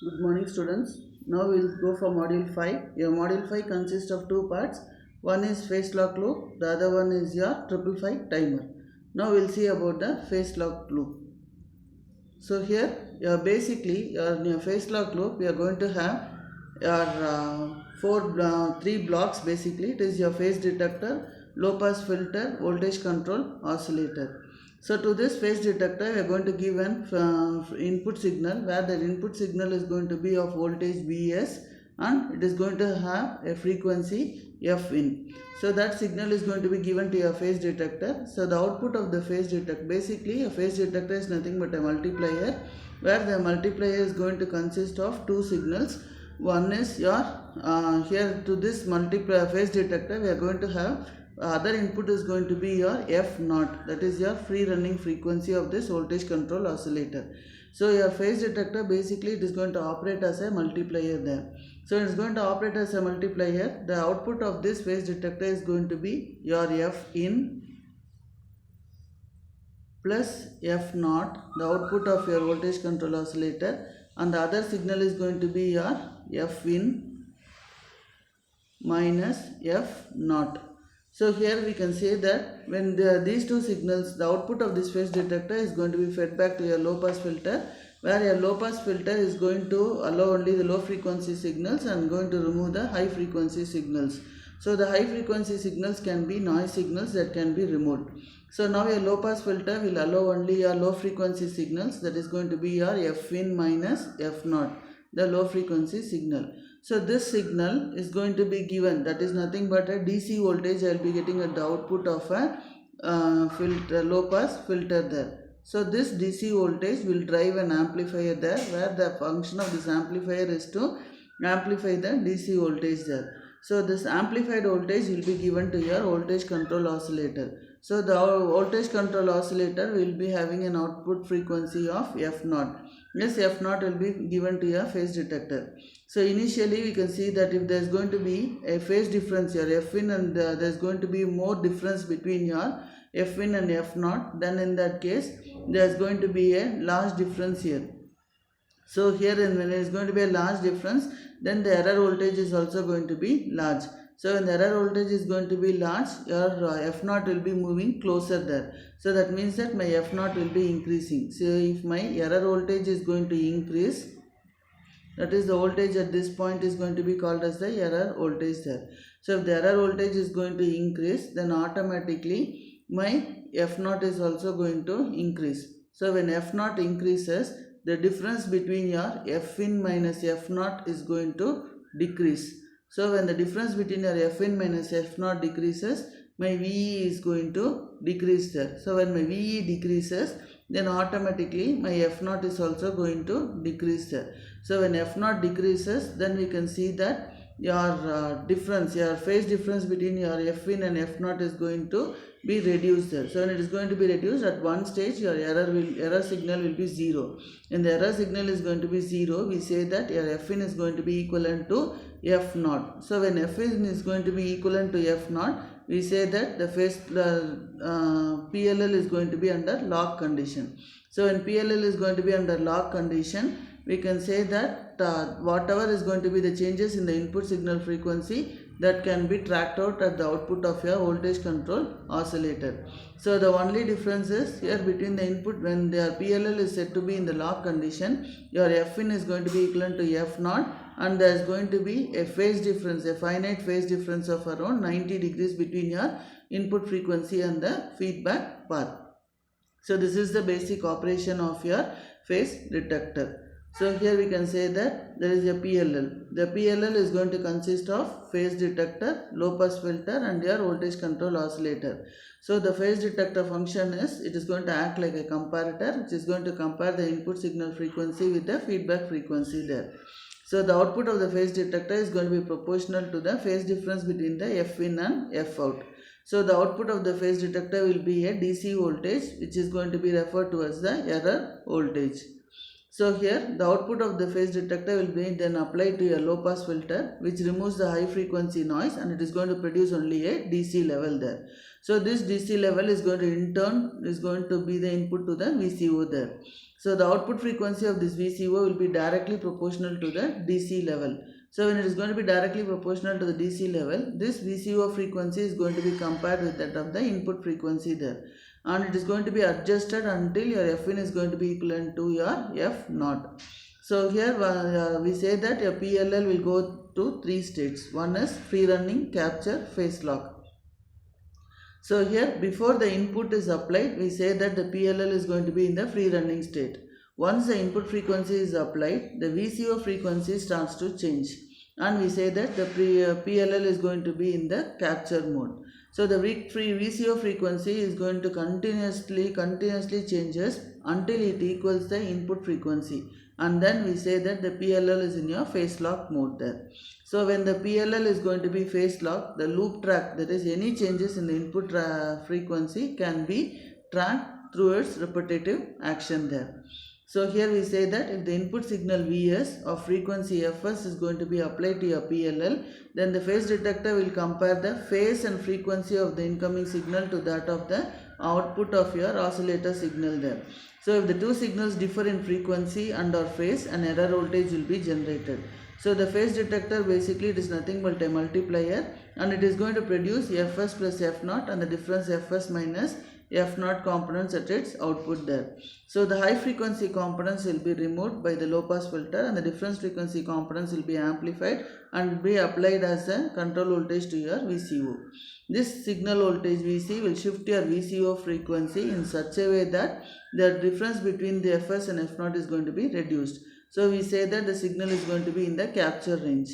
Good morning, students. Now we will go for module 5. Your module 5 consists of two parts. One is phase lock loop, the other one is your 555 timer. Now we will see about the phase lock loop. So here, in your phase lock loop, you are going to have your three blocks basically. It is your phase detector, low pass filter, voltage control, oscillator. So to this phase detector, we are going to give an input signal, where the input signal is going to be of voltage Vs, and it is going to have a frequency F in. So that signal is going to be given to your phase detector. So the output of the phase detector, basically a phase detector is nothing but a multiplier, where the multiplier is going to consist of two signals. One is your here to this multiplier phase detector, we are going to have other input is going to be your F naught, that is your free running frequency of this voltage control oscillator. So your phase detector, basically it is going to operate as a multiplier there. So it is going to operate as a multiplier. The output of this phase detector is going to be your F in plus F naught, the output of your voltage control oscillator, and the other signal is going to be your F in minus F naught. So here we can say that when these two signals, the output of this phase detector is going to be fed back to your low pass filter, where your low pass filter is going to allow only the low frequency signals and going to remove the high frequency signals. So the high frequency signals can be noise signals that can be removed. So now your low pass filter will allow only your low frequency signals, that is going to be your F in minus F naught, the low frequency signal. So this signal is going to be given, that is nothing but a DC voltage I will be getting at the output of a low pass filter there. So this DC voltage will drive an amplifier there, where the function of this amplifier is to amplify the DC voltage there. So this amplified voltage will be given to your voltage control oscillator. So the voltage control oscillator will be having an output frequency of F naught. This F naught will be given to your phase detector. So initially we can see that if there is going to be a phase difference here, F in, and there is going to be more difference between your F in and F naught, then in that case there is going to be a large difference here. So here when there is going to be a large difference, then the error voltage is also going to be large. So when the error voltage is going to be large, your F naught will be moving closer there. So that means that my F naught will be increasing. So if my error voltage is going to increase, that is the voltage at this point is going to be called as the error voltage there. So if the error voltage is going to increase, then automatically my F naught is also going to increase. So when F naught increases, the difference between your F in minus F naught is going to decrease. So when the difference between your F in minus F naught decreases, my VE is going to decrease there. So when my VE decreases, then automatically my F naught is also going to decrease there. So when F naught decreases, then we can see that your your phase difference between your F in and F naught is going to be reduced there. So when it is going to be reduced, at one stage your error signal will be 0. When the error signal is going to be 0, we say that your F in is going to be equivalent to F naught. So when F in is going to be equivalent to F naught, we say that the phase PLL is going to be under lock condition. So when PLL is going to be under lock condition, we can say that whatever is going to be the changes in the input signal frequency, that can be tracked out at the output of your voltage control oscillator. So the only difference is here between the input, when their PLL is said to be in the lock condition, your F in is going to be equivalent to F naught, and there is going to be a phase difference, a finite phase difference of around 90 degrees between your input frequency and the feedback path. So this is the basic operation of your phase detector. So here we can say that there is a PLL. The PLL is going to consist of phase detector, low pass filter, and your voltage control oscillator. So the phase detector function is, it is going to act like a comparator, which is going to compare the input signal frequency with the feedback frequency there. So the output of the phase detector is going to be proportional to the phase difference between the F in and F out. So the output of the phase detector will be a DC voltage, which is going to be referred to as the error voltage. So here the output of the phase detector will be then applied to a low pass filter, which removes the high frequency noise, and it is going to produce only a DC level there. So this DC level is going to in turn is going to be the input to the VCO there. So the output frequency of this VCO will be directly proportional to the DC level. So when it is going to be directly proportional to the DC level, this VCO frequency is going to be compared with that of the input frequency there. And it is going to be adjusted until your Fin is going to be equivalent to your F0. So here we say that your PLL will go to 3 states. One is free running, capture, phase lock. So here before the input is applied, we say that the PLL is going to be in the free running state. Once the input frequency is applied, the VCO frequency starts to change, and we say that the PLL is going to be in the capture mode. So the VCO frequency is going to continuously changes until it equals the input frequency, and then we say that the PLL is in your phase lock mode there. So when the PLL is going to be phase lock, the loop track, that is any changes in the input frequency, can be tracked through its repetitive action there. So here we say that if the input signal Vs of frequency Fs is going to be applied to your PLL, then the phase detector will compare the phase and frequency of the incoming signal to that of the output of your oscillator signal there. So if the two signals differ in frequency and or phase, an error voltage will be generated. So the phase detector, basically it is nothing but a multiplier, and it is going to produce Fs plus F0 and the difference Fs minus F0 components at its output there. So the high frequency components will be removed by the low pass filter, and the difference frequency components will be amplified and be applied as a control voltage to your VCO. This signal voltage Vc will shift your VCO frequency in such a way that the difference between the Fs and F0 is going to be reduced. So we say that the signal is going to be in the capture range.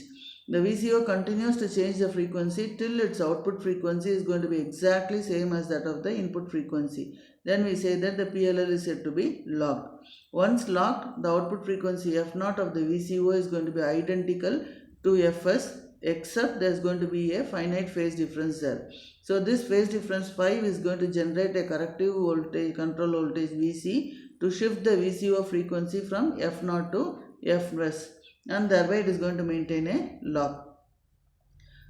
The VCO continues to change the frequency till its output frequency is going to be exactly same as that of the input frequency. Then we say that the PLL is said to be locked. Once locked, the output frequency F0 of the VCO is going to be identical to Fs, except there is going to be a finite phase difference there. So this phase difference phi is going to generate a corrective voltage, control voltage Vc, to shift the VCO frequency from F0 to Fs, and thereby it is going to maintain a lock.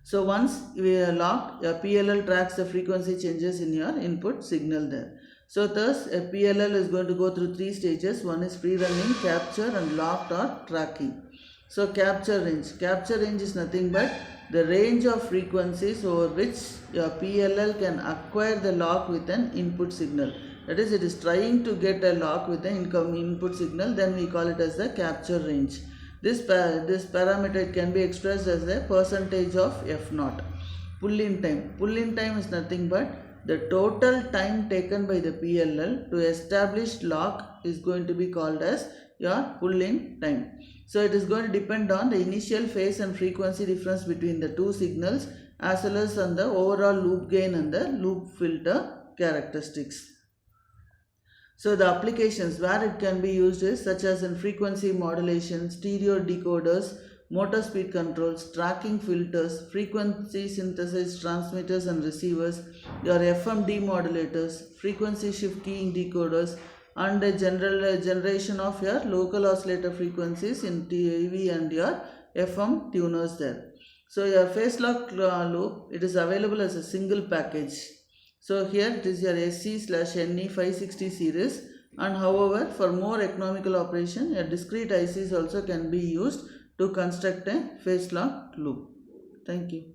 So once we are locked, your PLL tracks the frequency changes in your input signal there. So thus a PLL is going to go through 3 stages. One is free running, capture, and locked or tracking. So capture range is nothing but the range of frequencies over which your PLL can acquire the lock with an input signal. That is, it is trying to get a lock with the incoming input signal, then we call it as the capture range. This parameter can be expressed as a percentage of F0. Pull-in time is nothing but the total time taken by the PLL to establish lock is going to be called as your pull-in time. So it is going to depend on the initial phase and frequency difference between the two signals, as well as on the overall loop gain and the loop filter characteristics. So the applications where it can be used is such as in frequency modulation, stereo decoders, motor speed controls, tracking filters, frequency synthesis transmitters and receivers, your FM demodulators, frequency shift keying decoders, and a generation of your local oscillator frequencies in TV and your FM tuners there. So your phase lock loop, it is available as a single package. So here it is your SC/NE 560 series, and however for more economical operation, a discrete ICs also can be used to construct a phase lock loop. Thank you.